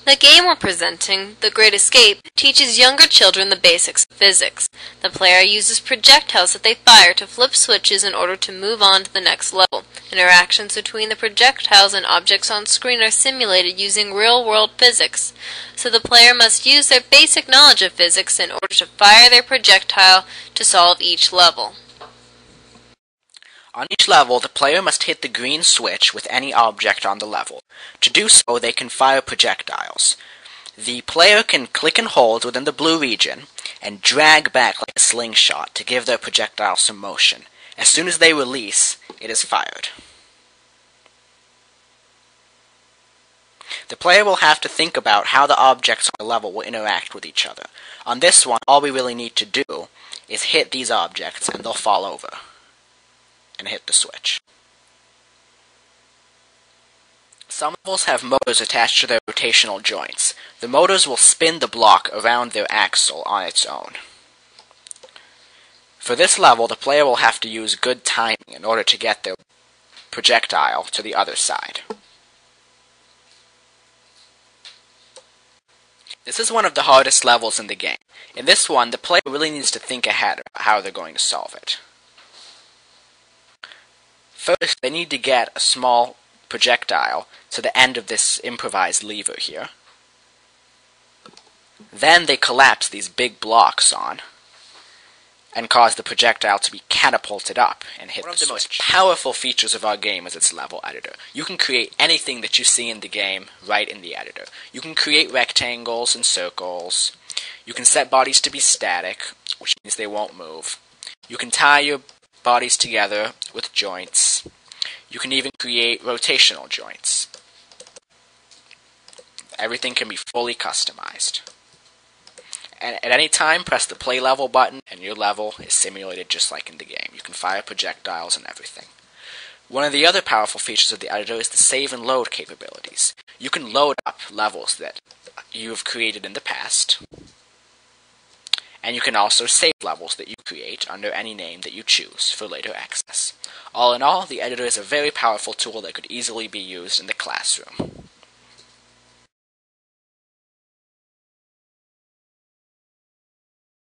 The game we're presenting, The Great Escape, teaches younger children the basics of physics. The player uses projectiles that they fire to flip switches in order to move on to the next level. Interactions between the projectiles and objects on screen are simulated using real-world physics, so the player must use their basic knowledge of physics in order to fire their projectile to solve each level. On each level, the player must hit the green switch with any object on the level. To do so, they can fire projectiles. The player can click and hold within the blue region and drag back like a slingshot to give their projectile some motion. As soon as they release, it is fired. The player will have to think about how the objects on the level will interact with each other. On this one, all we really need to do is hit these objects and they'll fall over. And hit the switch. Some levels have motors attached to their rotational joints. The motors will spin the block around their axle on its own. For this level, the player will have to use good timing in order to get their projectile to the other side. This is one of the hardest levels in the game. In this one, the player really needs to think ahead about how they're going to solve it. First, they need to get a small projectile to the end of this improvised lever here. Then they collapse these big blocks on and cause the projectile to be catapulted up and hit the switch. One of the most powerful features of our game is its level editor. You can create anything that you see in the game right in the editor. You can create rectangles and circles. You can set bodies to be static, which means they won't move. You can tie your bodies together with joints. You can even create rotational joints. Everything can be fully customized. And at any time, press the play level button and your level is simulated just like in the game. You can fire projectiles and everything. One of the other powerful features of the editor is the save and load capabilities. You can load up levels that you have created in the past. And you can also save levels that you create under any name that you choose for later access. All in all, the editor is a very powerful tool that could easily be used in the classroom.